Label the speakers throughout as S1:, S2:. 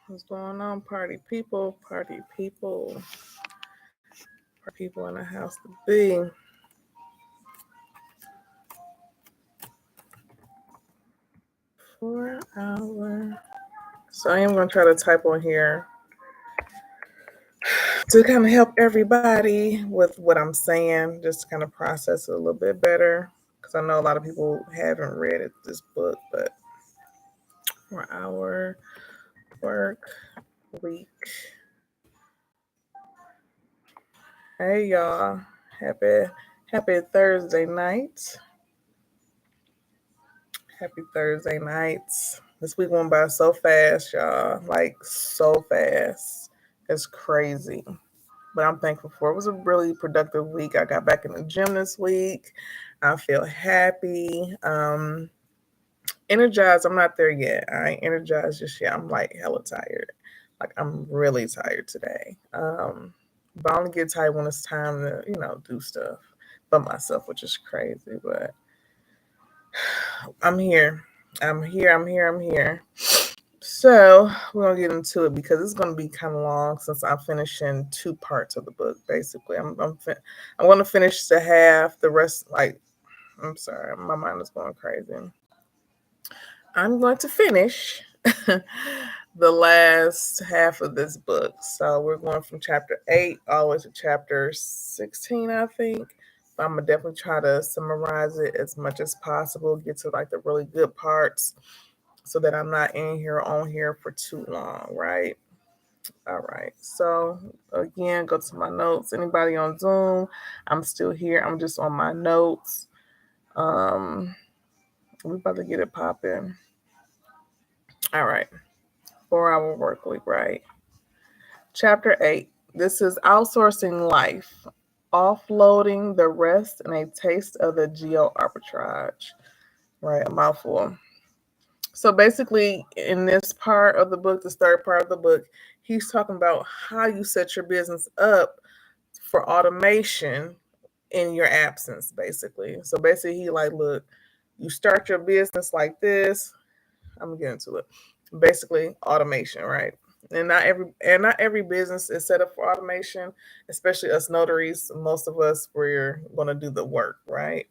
S1: What's going on, party people? Party people. Party people in the house to be. 4 hour. So I am going to try to type on here to kind of help everybody with what I'm saying, just to kind of process it a little bit better. Because I know a lot of people haven't read this book, but 4 hour work week. Hey y'all, happy Thursday night. Happy Thursday nights. This week went by so fast, y'all. Like so fast. It's crazy. But I'm thankful for it. It was a really productive week. I got back in the gym this week. I feel happy. Energized. I'm not there yet. I ain't energized just yet. I'm like hella tired. Like I'm really tired today. But I only get tired when it's time to, do stuff for myself, which is crazy. But I'm here. I'm here. So we're gonna get into it because it's gonna be kind of long since I'm finishing 2 parts of the book. Basically, I'm gonna finish the half. The rest, I'm sorry, my mind is going crazy. I'm going to finish the last half of this book. So we're going from chapter 8 all the way to chapter 16, I think. But I'm gonna definitely try to summarize it as much as possible. Get to like the really good parts, so that I'm not on here for too long, right? All right. So again, go to my notes. Anybody on Zoom? I'm still here. I'm just on my notes. We're about to get it popping. All right. 4 hour work week, right? Chapter 8. This is outsourcing life, offloading the rest, and a taste of the geo arbitrage. Right, a mouthful. So basically, in this part of the book, this third part of the book, he's talking about how you set your business up for automation in your absence, basically. So basically, he like, look, you start your business like this. I'm gonna get into it. Basically, automation, right? And not every business is set up for automation, especially us notaries. Most of us, we're gonna do the work, right?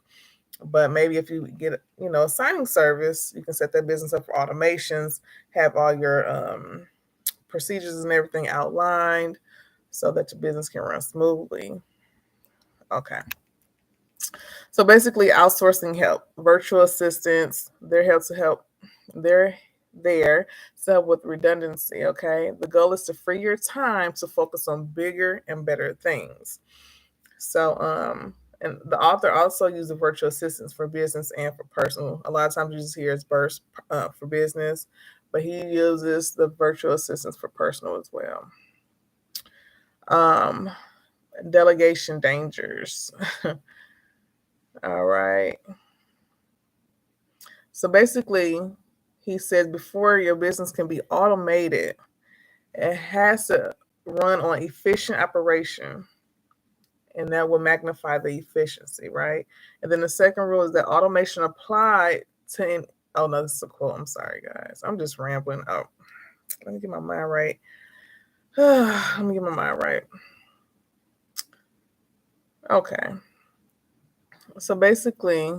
S1: But maybe if you get, a signing service, you can set that business up for automations, have all your procedures and everything outlined so that your business can run smoothly. Okay. So basically, outsourcing help, virtual assistants, they're here to help. They're there to help with redundancy. Okay. The goal is to free your time to focus on bigger and better things. So, and the author also uses virtual assistants for business and for personal. A lot of times you just hear it's burst for business, but he uses the virtual assistants for personal as well. Um, Delegation dangers. All right. So basically, he says before your business can be automated, it has to run on efficient operation, and that will magnify the efficiency, right? And then the second rule is that automation applied to. Oh no, this is a quote. I'm sorry, guys. I'm just rambling. Oh, let me get my mind right. Let me get my mind right. Okay. So basically,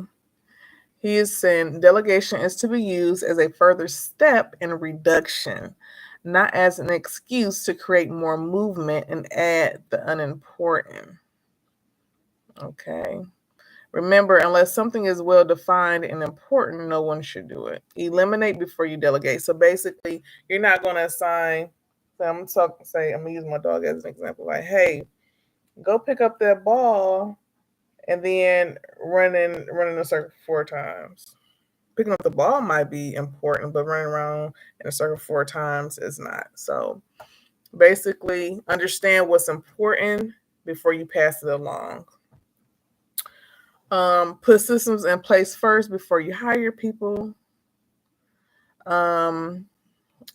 S1: he is saying delegation is to be used as a further step in reduction, not as an excuse to create more movement and add the unimportant. Okay. Remember, unless something is well defined and important, no one should do it. Eliminate before you delegate. So basically, you're not going to assign. So I'm gonna use my dog as an example. Like, hey, go pick up that ball, and then running a circle 4 times. Picking up the ball might be important, but running around in a circle 4 times is not. So basically, understand what's important before you pass it along. Put systems in place first before you hire people. Um,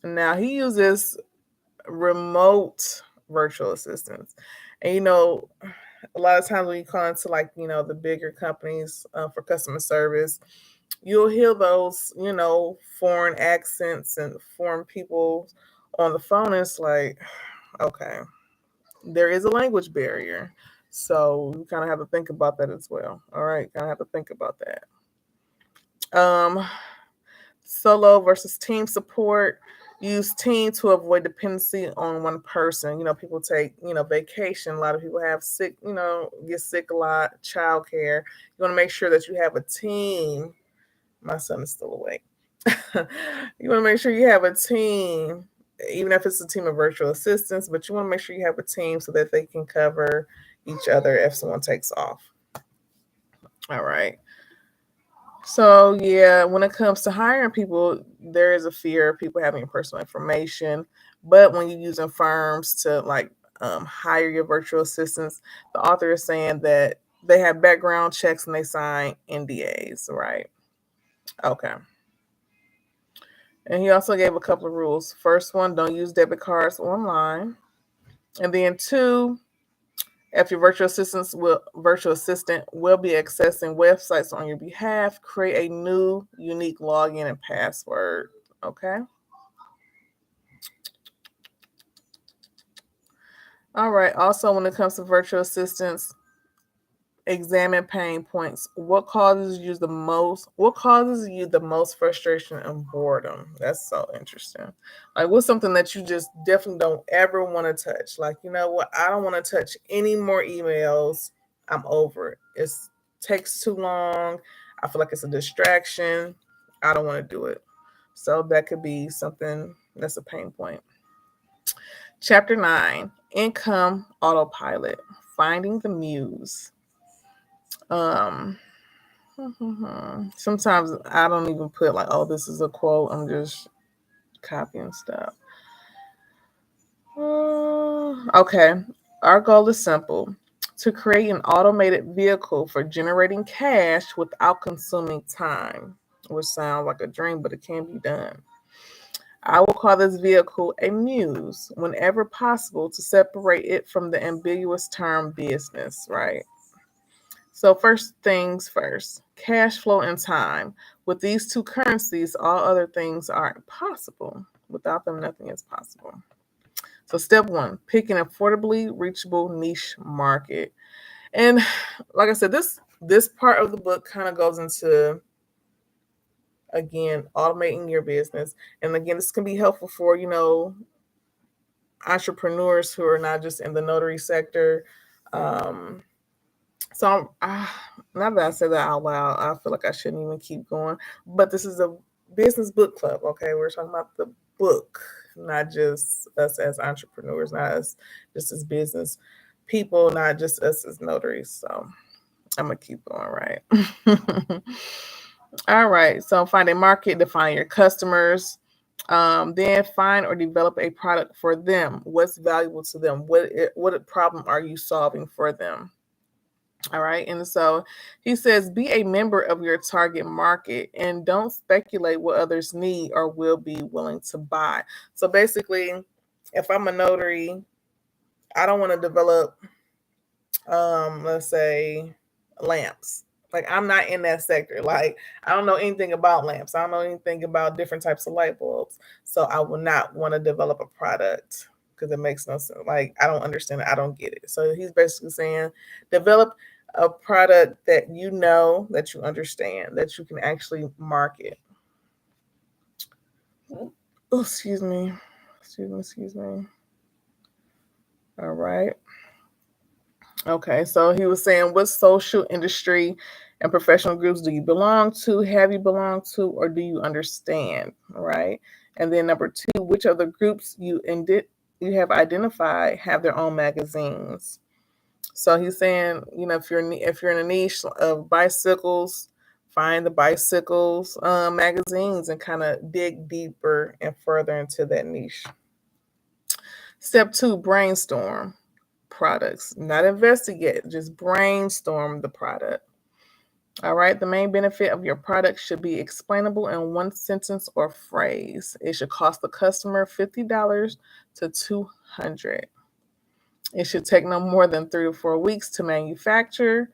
S1: Now he uses remote virtual assistants, and a lot of times when you call into the bigger companies for customer service, you'll hear those foreign accents and foreign people on the phone, it's like, okay, there is a language barrier. So you kind of have to think about that as well. All right, kind of have to think about that. Solo versus team support. Use team to avoid dependency on one person. People take, vacation. A lot of people have sick, get sick a lot, childcare. You want to make sure that you have a team. My son is still awake. You want to make sure you have a team, even if it's a team of virtual assistants, but you want to make sure you have a team so that they can cover each other if someone takes off. All right. So yeah, when it comes to hiring people, there is a fear of people having your personal information. But when you're using firms to hire your virtual assistants, the author is saying that they have background checks and they sign NDAs, right? Okay. And he also gave a couple of rules. First one, don't use debit cards online. And then two, if your virtual assistant will be accessing websites on your behalf, create a new unique login and password. Okay. All right. Also, when it comes to virtual assistants, examine pain points. What causes you the most frustration and boredom? That's so interesting. Like, what's something that you just definitely don't ever want to touch? Like, you know what, I don't want to touch any more emails. I'm over it. It takes too long. I feel like it's a distraction. I don't want to do it. So that could be something that's a pain point. Chapter 9, Income Autopilot, Finding the Muse. Um, Sometimes I don't even put like, oh, this is a quote. I'm just copying stuff. Okay. Our goal is simple: to create an automated vehicle for generating cash without consuming time, which sounds like a dream, but it can be done. I will call this vehicle a muse whenever possible to separate it from the ambiguous term business, right? So first things first, cash flow and time. With these two currencies, all other things are possible. Without them, nothing is possible. So step one, pick an affordably reachable niche market. And like I said, this part of the book kind of goes into, again, automating your business. And again, this can be helpful for, entrepreneurs who are not just in the notary sector. So now that I said that out loud, I feel like I shouldn't even keep going. But this is a business book club, okay? We're talking about the book, not just us as entrepreneurs, not us just as business people, not just us as notaries. So I'm gonna keep going, right? All right. So find a market, define your customers. Then find or develop a product for them. What's valuable to them? What problem are you solving for them? All right. And so he says, be a member of your target market and don't speculate what others need or will be willing to buy. So basically, if I'm a notary, I don't want to develop, let's say, lamps. Like, I'm not in that sector. Like, I don't know anything about lamps. I don't know anything about different types of light bulbs. So I will not want to develop a product because it makes no sense. Like, I don't understand it. I don't get it. So he's basically saying, develop a product that you know, that you understand, that you can actually market. Oh, excuse me. Excuse me. All right. Okay, so he was saying, what social industry and professional groups do you belong to, have you belonged to, or do you understand, right? And then number two, which of the groups you have identified have their own magazines? So he's saying, if you're in a niche of bicycles, find the bicycles magazines and kind of dig deeper and further into that niche. Step two, brainstorm products, not investigate, just brainstorm the product. All right, the main benefit of your product should be explainable in one sentence or phrase. It should cost the customer $50 to $200. It should take no more than 3 to 4 weeks to manufacture,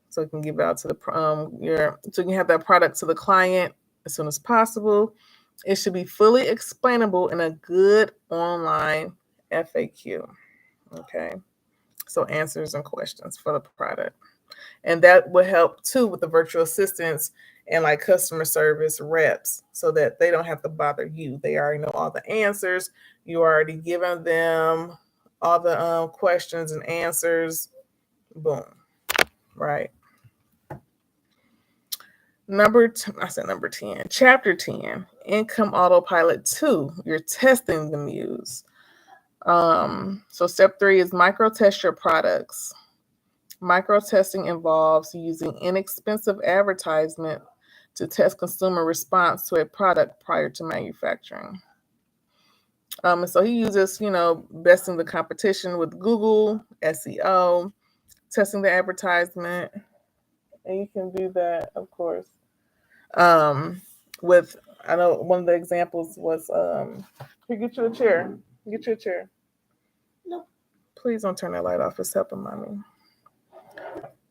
S1: so you can give it out to so you can have that product to the client as soon as possible. It should be fully explainable in a good online FAQ. Okay. So answers and questions for the product. And that will help too with the virtual assistants and like customer service reps so that they don't have to bother you. They already know all the answers. You already given them all the questions and answers. Boom. Right. I said number 10. Chapter 10, Income Autopilot 2. You're testing the Muse. So step 3 is micro test your products. Micro testing involves using inexpensive advertisement to test consumer response to a product prior to manufacturing. And so he uses, besting the competition with Google, SEO, testing the advertisement, and you can do that, of course. With, I know one of the examples was, here, get you a chair. Get you a chair. No. Please don't turn that light off. It's helping mommy.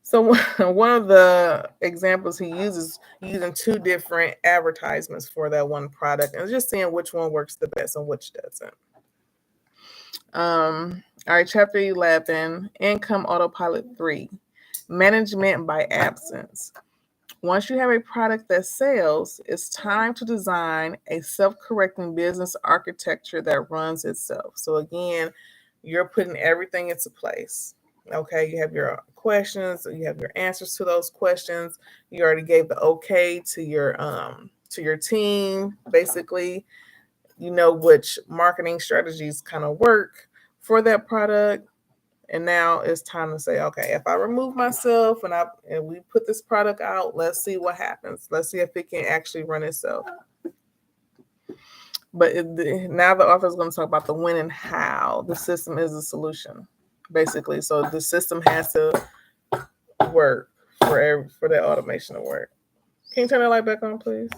S1: So one of the examples he uses using 2 different advertisements for that one product and just seeing which one works the best and which doesn't. All right, chapter 11, Income Autopilot 3, Management by Absence. Once you have a product that sells, it's time to design a self-correcting business architecture that runs itself. So again, you're putting everything into place. Okay, you have your questions, you have your answers to those questions. You already gave the okay to your team. Basically, you know which marketing strategies kind of work for that product. And now it's time to say, okay, if I remove myself and we put this product out, let's see what happens. Let's see if it can actually run itself. But now the author is going to talk about the when and how. The system is the solution, basically. So the system has to work for that automation to work. Can you turn the light back on, please?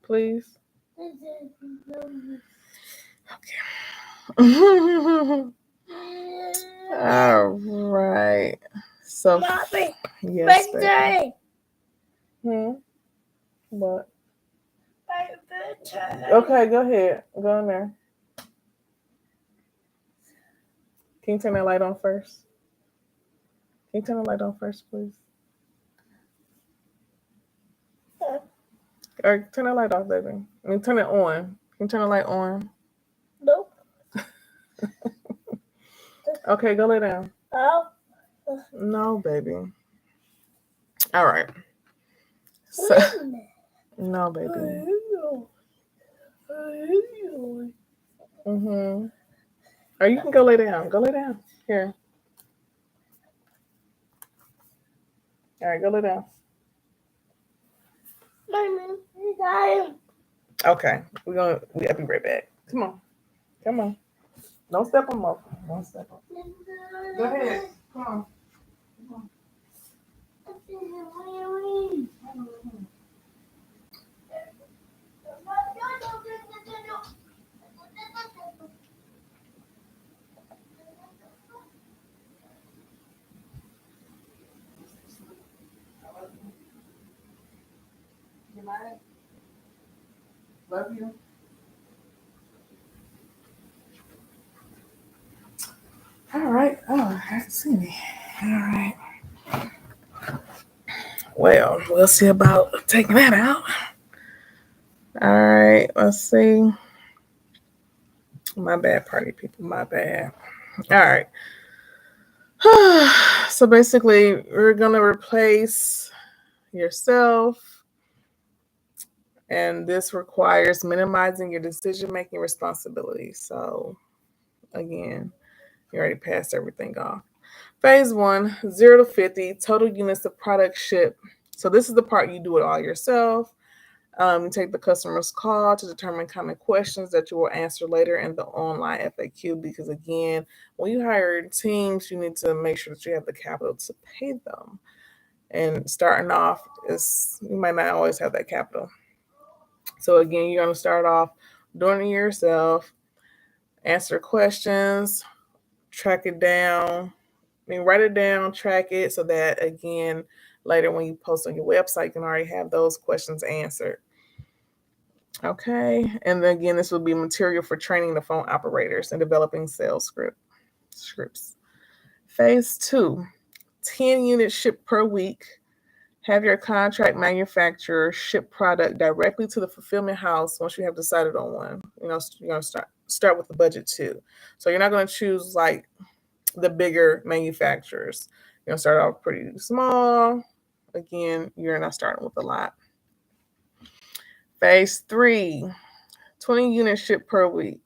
S1: Please. Okay. All right. So, Mommy, yes, baby. What? Okay, go ahead. Go in there. Can you turn that light on first? Can you turn the light on first, please? Or turn the light off, baby. I mean, turn it on. Can you turn the light on? Nope. Okay, go lay down. Oh. No, baby. All right. So, no, baby. Or you can go lay down. Go lay down. Here. All right, go lay down. Okay, we'll be right back. Come on. Don't step on Mo. Don't step on. Go ahead. Come on. Good night. Love you. All right. Oh, I haven't seen me. All right. Well, we'll see about taking that out. All right. Let's see. My bad, party people. My bad. All right. So basically, we're going to replace yourself. And this requires minimizing your decision-making responsibilities. So again, you already passed everything off. Phase 1, 0 to 50, total units of product shipped. So this is the part you do it all yourself. You take the customer's call to determine common questions that you will answer later in the online FAQ. Because again, when you hire teams, you need to make sure that you have the capital to pay them. And starting off you might not always have that capital. So again, you're going to start off doing it yourself, answer questions, track it down. Write it down, track it so that, again, later when you post on your website, you can already have those questions answered. Okay. And then again, this will be material for training the phone operators and developing sales scripts. Phase 2, 10 units shipped per week. Have your contract manufacturer ship product directly to the fulfillment house once you have decided on one. You're going to start with the budget too. So you're not going to choose like the bigger manufacturers. You're going to start off pretty small. Again, you're not starting with a lot. Phase 3, 20 units shipped per week.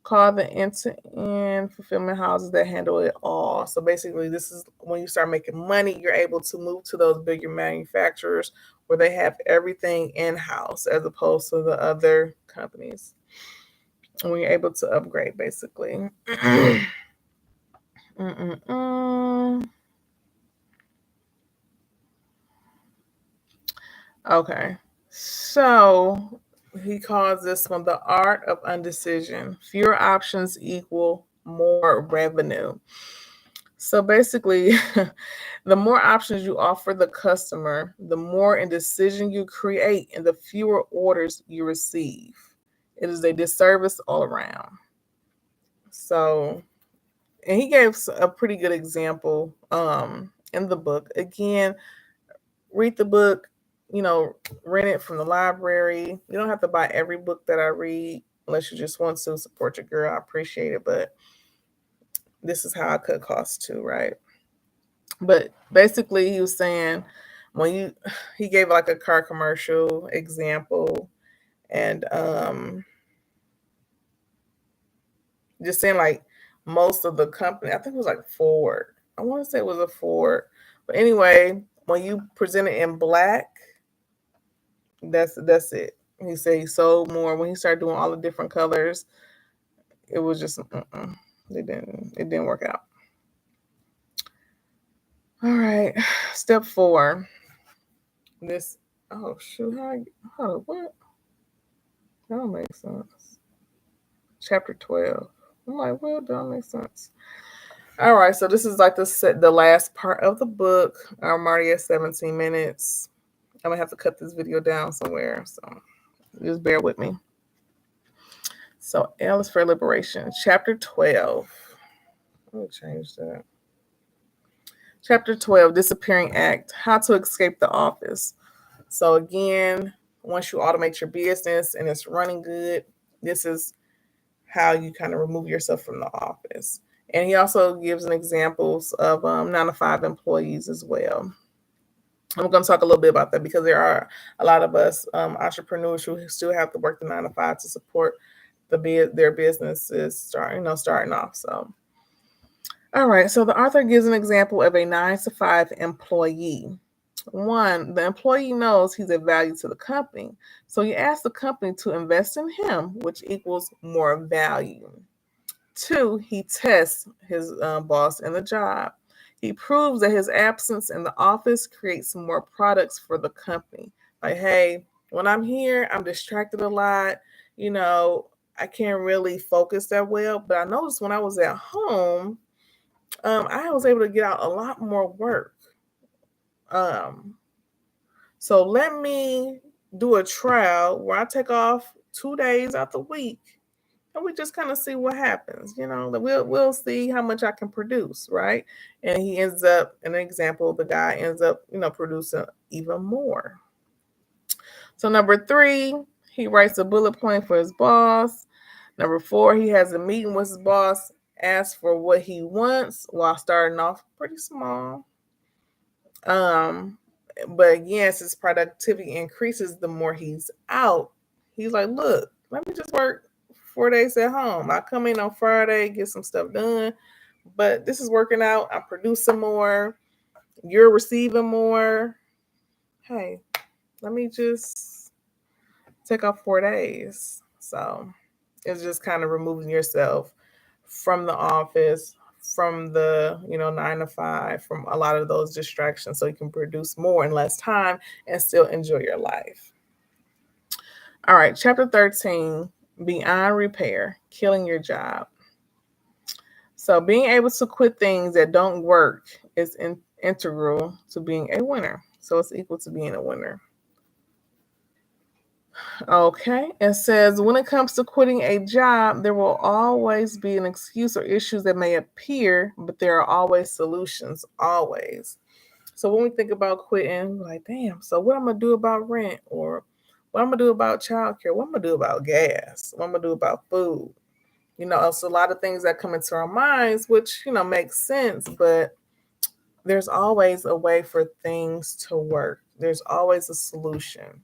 S1: Call the end-to-end fulfillment houses that handle it all. So basically, this is when you start making money, you're able to move to those bigger manufacturers where they have everything in-house as opposed to the other companies. And when you're able to upgrade, basically. Okay. So he calls this one the art of undecision. Fewer options equal more revenue. So basically, the more options you offer the customer, the more indecision you create and the fewer orders you receive. It is a disservice all around. So, and he gave a pretty good example in the book. Again, read the book, rent it from the library. You don't have to buy every book that I read unless you just want to support your girl. I appreciate it, but this is how I cut costs too, right? But basically, he was saying he gave like a car commercial example, and just saying like most of the company, I think it was like Ford. I want to say it was a Ford, but anyway, when you present it in black, that's it. He said he sold more when he started doing all the different colors. It was just it didn't work out. All right, step 4. This oh shoot, what? That don't make sense. Chapter 12. I'm like, well, that don't make sense. All right, so this is like the last part of the book. I'm already at 17 minutes. I'm gonna have to cut this video down somewhere, so just bear with me. So L is for liberation. Chapter 12. Let me change that. Chapter 12, Disappearing Act, How to Escape the Office. So again, once you automate your business and it's running good, this is how you kind of remove yourself from the office. And he also gives an examples of 9-to-5 employees as well. I'm going to talk a little bit about that because there are a lot of us entrepreneurs who still have to work the 9-to-5 to support their businesses starting off. So, all right. So the author gives an example of a 9-to-5 employee. 1, the employee knows he's a value to the company, so you ask the company to invest in him, which equals more value. 2, he tests his boss in the job. He proves that his absence in the office creates more products for the company. Like, hey, when I'm here, I'm distracted a lot. I can't really focus that well. But I noticed when I was at home, I was able to get out a lot more work. So let me do a trial where I take off 2 days out the week and we just kind of see what happens. We'll see how much I can produce, right? And he ends up, an example, the guy ends up, producing even more. So number 3, he writes a bullet point for his boss. Number 4, he has a meeting with his boss, asks for what he wants while starting off pretty small. But again, since productivity increases the more he's out, he's like, look, let me just work 4 days at home. I come in on Friday, get some stuff done, but this is working out. I'm producing more. You're receiving more. Hey, let me just take off 4 days. So it's just kind of removing yourself from the office, from the 9-to-5, from a lot of those distractions, so you can produce more in less time and still enjoy your life. All right, chapter 13, Beyond Repair, Killing Your Job. So being able to quit things that don't work is integral to being a winner. So it's equal to being a winner. Okay. It says, when it comes to quitting a job, there will always be an excuse or issues that may appear, but there are always solutions. Always. So when we think about quitting, we're like, damn, so what I'm gonna do about rent, or what I'm gonna do about childcare, what I'm gonna do about gas, what I'm gonna do about food. It's a lot of things that come into our minds, which, makes sense, but there's always a way for things to work. There's always a solution,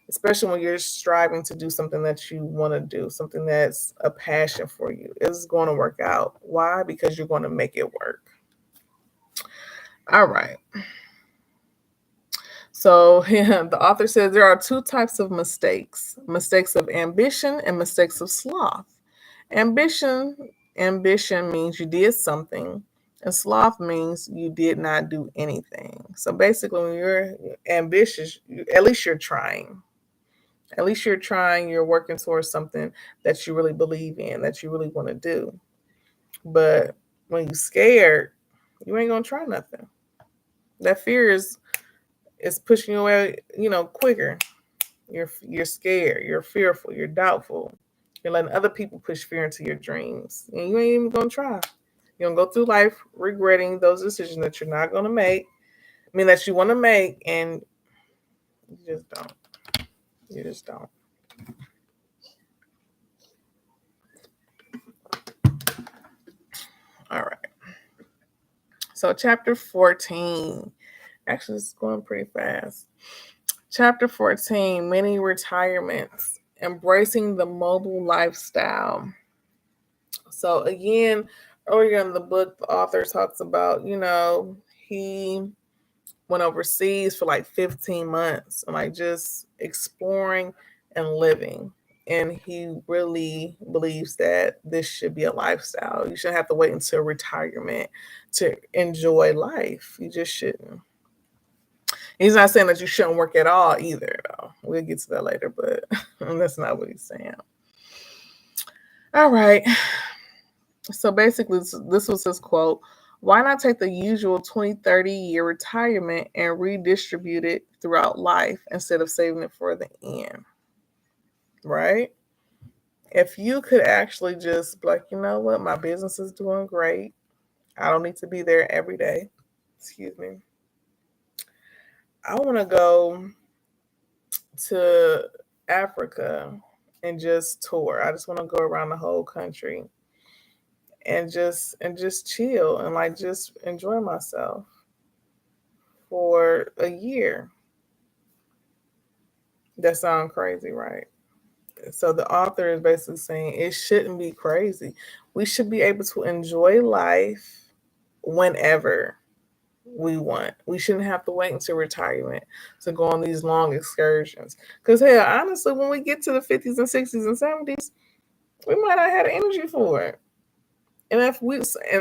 S1: especially when you're striving to do something that you want to do, something that's a passion for you. It's going to work out. Why? Because you're going to make it work. All right. So the author says there are two types of mistakes: mistakes of ambition and mistakes of sloth. Ambition, ambition means you did something, and sloth means you did not do anything. So basically, when you're ambitious, at least you're trying. At least you're trying, you're working towards something that you really believe in, that you really want to do. But when you're scared, you ain't gonna try nothing. That fear is pushing you away, quicker. You're scared, you're fearful, you're doubtful. You're letting other people push fear into your dreams. And you ain't even gonna try. You're gonna go through life regretting those decisions that you're not gonna make. I mean that you wanna make, and you just don't. You just don't. All right. So chapter 14. Actually, it's going pretty fast. Chapter 14, many retirements, embracing the mobile lifestyle. So again, earlier in the book, the author talks about, he went overseas for like 15 months and like just exploring and living. And he really believes that this should be a lifestyle. You shouldn't have to wait until retirement to enjoy life. You just shouldn't. He's not saying that you shouldn't work at all either, though. We'll get to that later, but that's not what he's saying. All right. So basically, this was his quote: why not take the usual 20, 30-year retirement and redistribute it throughout life instead of saving it for the end? Right? If you could actually just be like, you know what, my business is doing great. I don't need to be there every day. Excuse me. I want to go to Africa and just tour. I just want to go around the whole country and just chill and like just enjoy myself for a year. That sounds crazy, right? So the author is basically saying it shouldn't be crazy. We should be able to enjoy life whenever we want. We shouldn't have to wait until retirement to go on these long excursions. Because hell, honestly, when we get to the 50s and 60s and 70s, we might not have the energy for it. And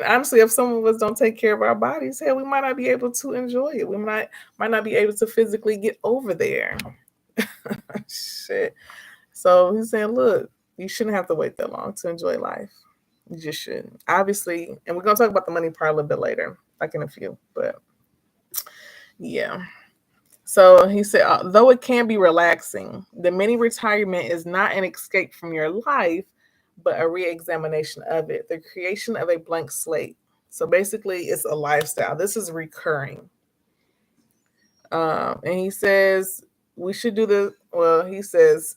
S1: honestly, if some of us don't take care of our bodies, hell, we might not be able to enjoy it. We might not be able to physically get over there. Shit. So he's saying, look, you shouldn't have to wait that long to enjoy life. You just shouldn't. Obviously, and we're gonna talk about the money part a little bit later, like in a few. But yeah. So he said, though it can be relaxing, the mini retirement is not an escape from your life, but a re-examination of it, the creation of a blank slate. So basically, it's a lifestyle. This is recurring. And he says we should do the. Well, he says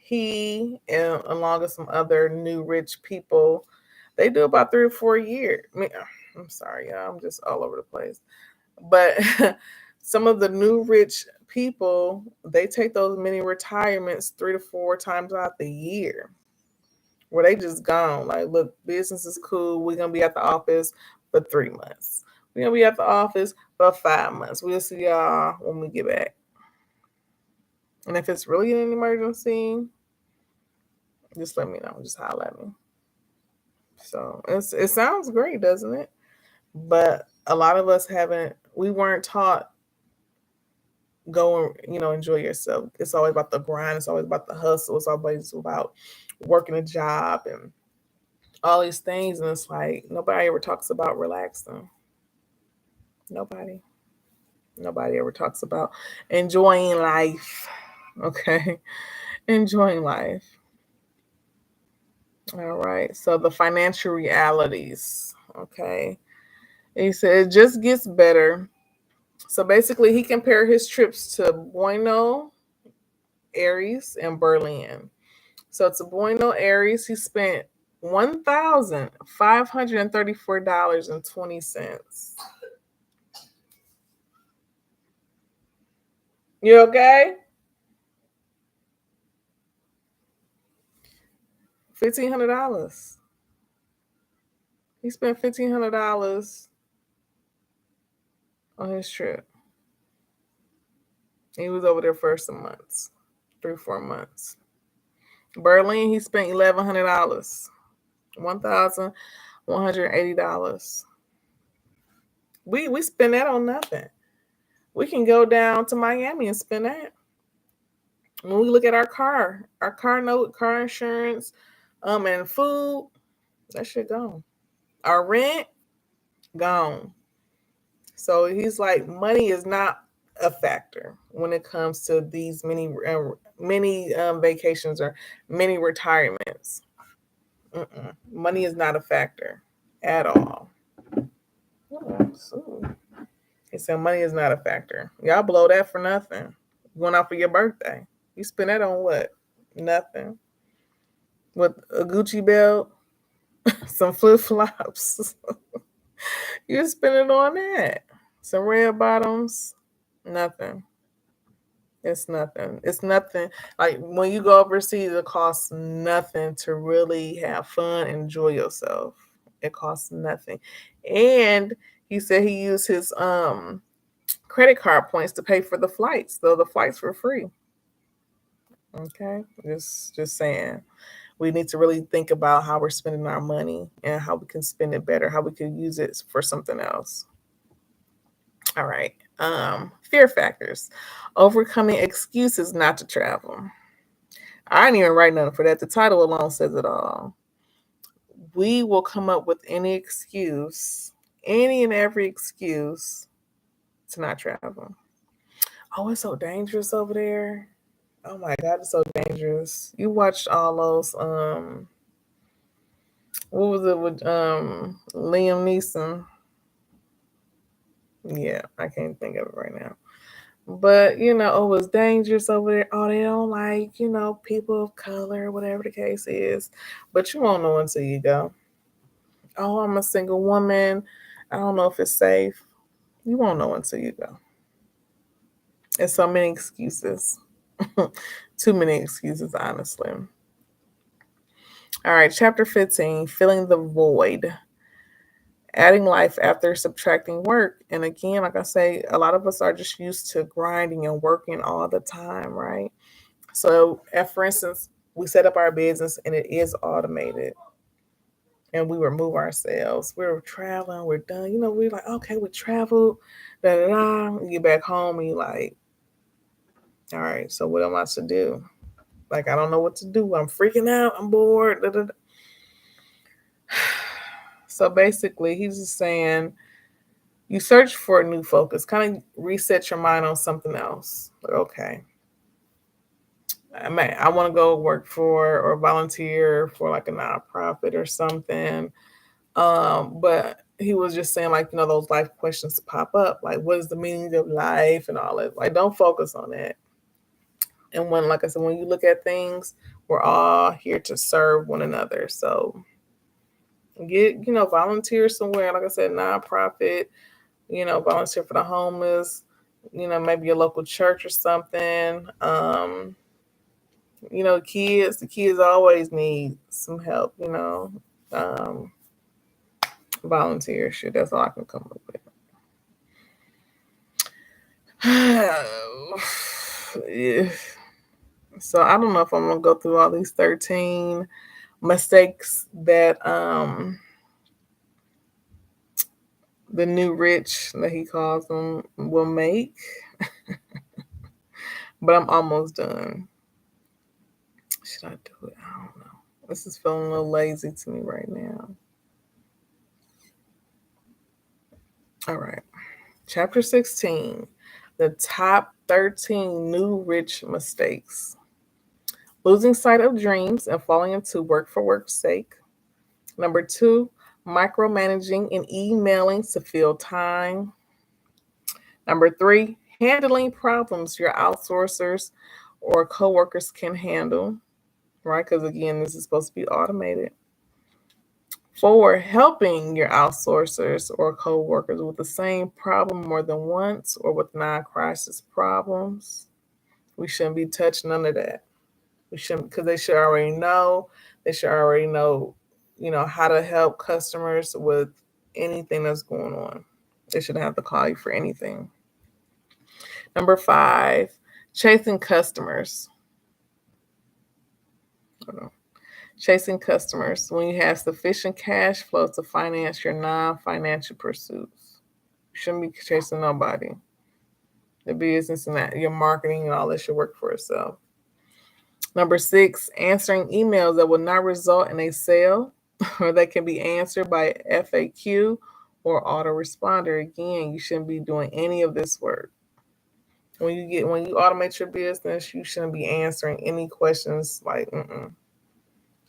S1: he and along with some other new rich people, they do about 3 or 4 years. I mean, I'm sorry, y'all, I'm just all over the place. But some of the new rich people, they take those mini retirements 3 to 4 times out the year, where they just gone. Like, look, business is cool. We're gonna be at the office for 3 months. We're gonna be at the office for 5 months. We'll see y'all when we get back. And if it's really an emergency, just let me know. Just holler at me. So it sounds great, doesn't it? But a lot of us haven't. We weren't taught go and enjoy yourself. It's always about the grind. It's always about the hustle. It's always about working a job and all these things. And it's like nobody ever talks about relaxing. Nobody. Nobody ever talks about enjoying life. Okay. Enjoying life. All right. So the financial realities. Okay. He said it just gets better. So basically, he compared his trips to Buenos Aires and Berlin. So to Buenos Aires, he spent $1,534.20. You okay? $1,500. He spent $1,500 on his trip. He was over there for some months, 3-4 months. Berlin, he spent $1,100, $1,180. We spend that on nothing. We can go down to Miami and spend that. When we look at our car note, car insurance, and food, that shit gone. Our rent, gone. So he's like, money is not a factor when it comes to these many vacations or many retirements. Money is not a factor at all. He said money is not a factor. Y'all blow that for nothing. Going out for your birthday. You spend that on what? Nothing. With a Gucci belt, some flip flops. You spend it on that. Some red bottoms. Nothing. It's nothing. It's nothing. Like when you go overseas, it costs nothing to really have fun, enjoy yourself. It costs nothing. And he said he used his credit card points to pay for the flights. So the flights were free. Okay. Just saying. We need to really think about how we're spending our money and how we can spend it better, how we can use it for something else. All right. Fear factors. Overcoming excuses not to travel. I didn't even write nothing for that. The title alone says it all. We will come up with any excuse, any and every excuse to not travel. Oh, it's so dangerous over there. Oh my God, it's so dangerous. You watched all those what was it with Liam Neeson? Yeah, I can't think of it right now. But oh, it's dangerous over there. Oh, they don't like, people of color, whatever the case is. But you won't know until you go. Oh, I'm a single woman. I don't know if it's safe. You won't know until you go. There's so many excuses. Too many excuses, honestly. All right, chapter 15, filling the void. Adding life after subtracting work. And again, like I say, a lot of us are just used to grinding and working all the time, right? So, for instance, we set up our business and it is automated and we remove ourselves. We're traveling, we're done. We're like, okay, we traveled, da da da. You get back home and you're like, all right, so what am I to do? Like, I don't know what to do. I'm freaking out. I'm bored. Da, da, da. So basically, he's just saying, you search for a new focus, kind of reset your mind on something else. Like, okay, I want to go work for or volunteer for like a nonprofit or something. But he was just saying, like, those life questions pop up, like, what is the meaning of life and all that. Like, don't focus on that. And when, like I said, when you look at things, we're all here to serve one another. So get, volunteer somewhere. Like I said, nonprofit, volunteer for the homeless, maybe a local church or something. The kids always need some help, volunteer shit. That's all I can come up with. Yeah. So I don't know if I'm gonna go through all these 13 mistakes that the new rich, that he calls them, will make. But I'm almost done. Should I do it? I don't know. This is feeling a little lazy to me right now. All right. Chapter 16, the top 13 new rich mistakes. losing sight of dreams and falling into work for work's sake. Number 2, micromanaging and emailing to fill time. Number 3, handling problems your outsourcers or coworkers can handle, right? Because again, this is supposed to be automated. 4, helping your outsourcers or coworkers with the same problem more than once or with non-crisis problems. We shouldn't be touching none of that. We shouldn't, because they should already know. They should already know, how to help customers with anything that's going on. They shouldn't have to call you for anything. Number 5, chasing customers. Chasing customers when you have sufficient cash flow to finance your non-financial pursuits. You shouldn't be chasing nobody. The business and that, your marketing and all that should work for itself. Number 6, answering emails that will not result in a sale or that can be answered by FAQ or autoresponder. Again, you shouldn't be doing any of this work. When you automate your business, you shouldn't be answering any questions like,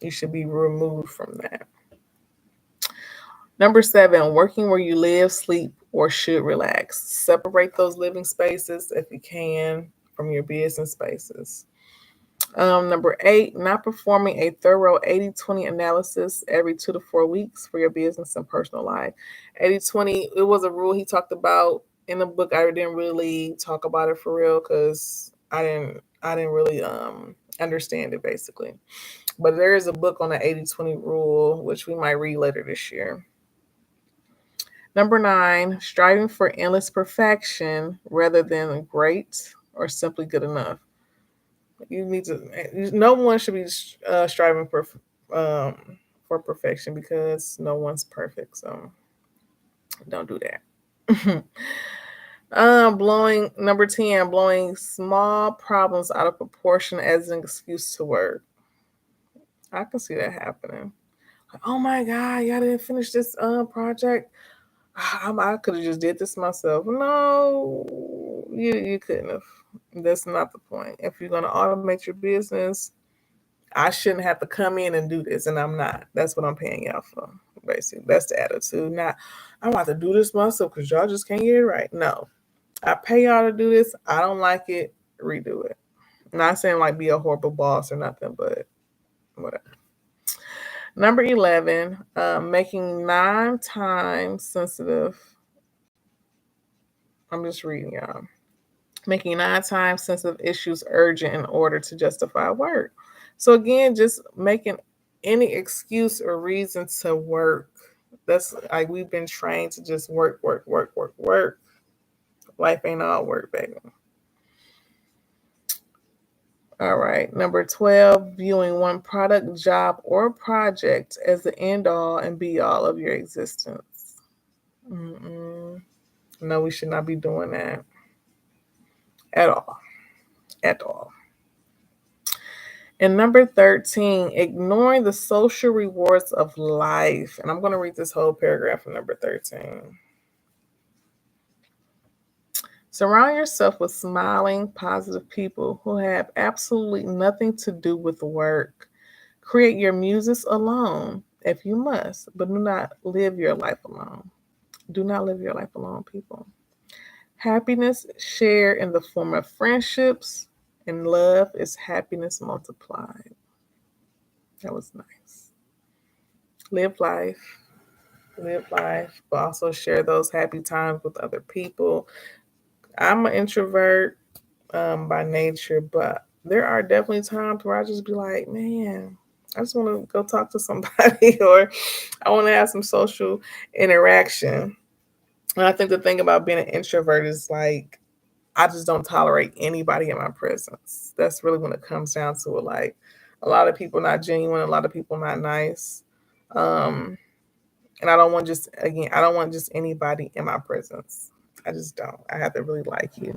S1: You should be removed from that. Number 7, working where you live, sleep, or should relax. Separate those living spaces, if you can, from your business spaces. Number 8, not performing a thorough 80-20 analysis every 2 to 4 weeks for your business and personal life. 80-20, it was a rule he talked about in the book. I didn't really talk about it for real because I didn't really understand it basically. But there is a book on the 80-20 rule, which we might read later this year. Number 9, striving for endless perfection rather than great or simply good enough. You need to. No one should be striving for perfection because no one's perfect. So don't do that. Number 10, blowing small problems out of proportion as an excuse to work. I can see that happening. Like, oh my God, y'all didn't finish this project. I could have just did this myself. No, you couldn't have. That's not the point. If you're going to automate your business, I shouldn't have to come in and do this, and I'm not. That's what I'm paying y'all for, basically. That's the attitude. Not, I'm about to do this myself because y'all just can't get it right. No, I pay y'all to do this. I don't like it. Redo it. I'm not saying like be a horrible boss or nothing, but whatever. Number 11, making non-time sensitive. I'm just reading y'all. Making non-time sensitive issues urgent in order to justify work. So again, just making any excuse or reason to work. That's like we've been trained to just work. Life ain't all work, baby. All right. Number 12, viewing one product, job, or project as the end all and be all of your existence. No, we should not be doing that at all. At all. And number 13, ignoring the social rewards of life. And I'm going to read this whole paragraph from number 13. Surround yourself with smiling, positive people who have absolutely nothing to do with work. Create your muses alone if you must, but do not live your life alone. Do not live your life alone, people. Happiness shared in the form of friendships, and love is happiness multiplied. That was nice. Live life, but also share those happy times with other people. I'm an introvert by nature, but there are definitely times where I just be like, man, I just want to go talk to somebody or I want to have some social interaction. And I think the thing about being an introvert is like, I just don't tolerate anybody in my presence. That's really when it comes down to it. Like a lot of people not genuine, a lot of people not nice. And I don't want just anybody in my presence. I just don't. I have to really like you.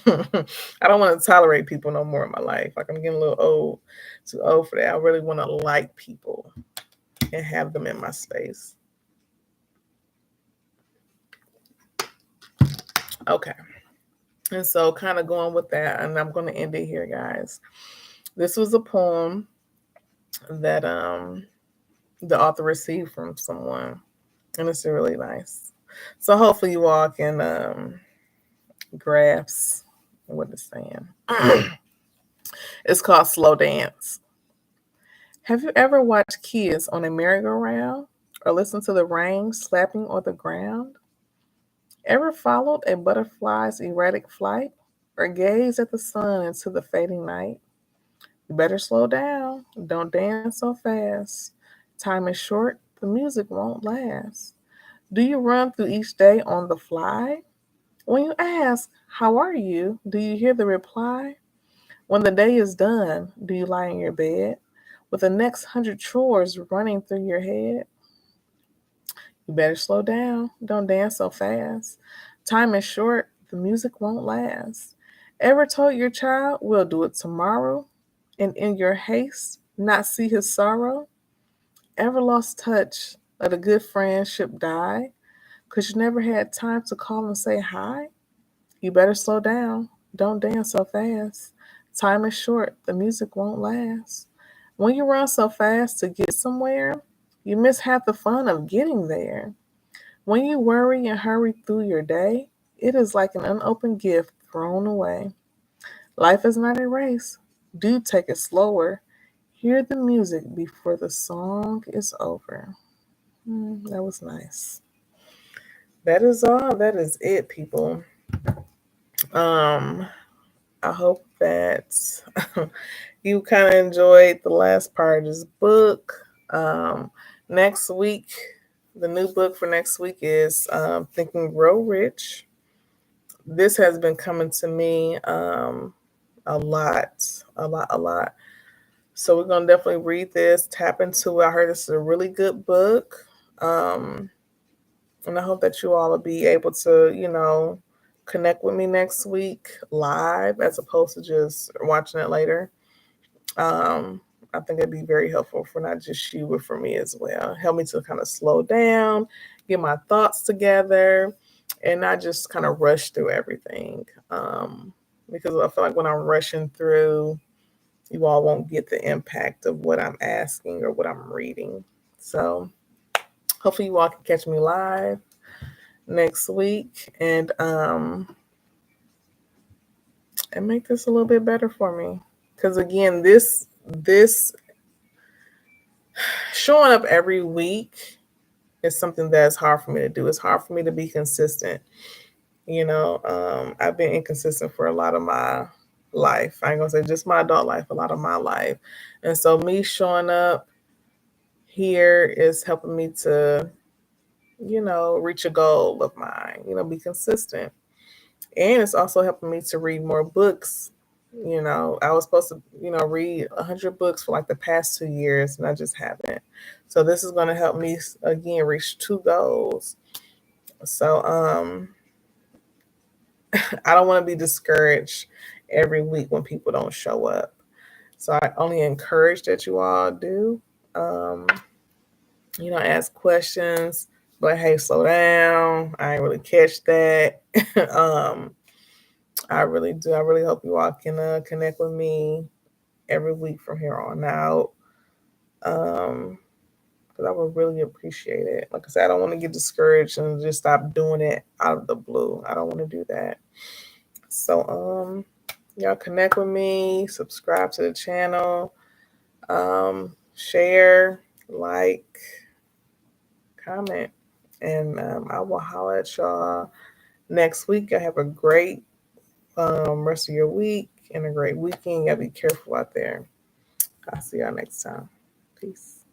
S1: I don't want to tolerate people no more in my life. Like I'm getting a little too old for that. I really want to like people and have them in my space. Okay. And so kind of going with that, and I'm going to end it here, guys. This was a poem that the author received from someone, and it's really nice. So hopefully you all can grasp what it's saying. It's called Slow Dance. Have you ever watched kids on a merry-go-round or listened to the rain slapping on the ground? Ever followed a butterfly's erratic flight or gazed at the sun into the fading night? You better slow down. Don't dance so fast. Time is short. The music won't last. Do you run through each day on the fly? When you ask, "How are you?" do you hear the reply? When the day is done, do you lie in your bed with the next 100 chores running through your head? You better slow down. Don't dance so fast. Time is short. The music won't last. Ever told your child, "We'll do it tomorrow," and in your haste, not see his sorrow? Ever lost touch, let a good friendship die, 'cause you never had time to call and say hi? You better slow down. Don't dance so fast. Time is short. The music won't last. When you run so fast to get somewhere, you miss half the fun of getting there. When you worry and hurry through your day, it is like an unopened gift thrown away. Life is not a race. Do take it slower. Hear the music before the song is over. That was nice. That is all. That is it, people. Um, I hope that you kind of enjoyed the last part of this book. Next week, the new book for next week is Think and Grow Rich. This has been coming to me a lot. So we're going to definitely read this, tap into it. I heard this is a really good book. And I hope that you all will be able to, connect with me next week live as opposed to just watching it later. I think it'd be very helpful for not just you, but for me as well. Help me to kind of slow down, get my thoughts together, and not just kind of rush through everything. Because I feel like when I'm rushing through, you all won't get the impact of what I'm asking or what I'm reading. So hopefully you all can catch me live next week and make this a little bit better for me. Because again, this showing up every week is something that's hard for me to do. It's hard for me to be consistent. I've been inconsistent for a lot of my life. I ain't gonna say just my adult life, a lot of my life. And so me showing up here is helping me to, reach a goal of mine, be consistent. And it's also helping me to read more books. I was supposed to, read 100 books for like the past 2 years, and I just haven't. So this is going to help me again reach two goals. So I don't want to be discouraged every week when people don't show up. So I only encourage that you all do. Ask questions, but hey, slow down. I ain't really catch that. I really do. I really hope you all can connect with me every week from here on out. Because I would really appreciate it. Like I said, I don't want to get discouraged and just stop doing it out of the blue. I don't want to do that. So y'all connect with me, subscribe to the channel, share, like, comment, and I will holler at y'all next week. I have a great rest of your week and a great weekend. Y'all be careful out there. I'll see y'all next time. Peace.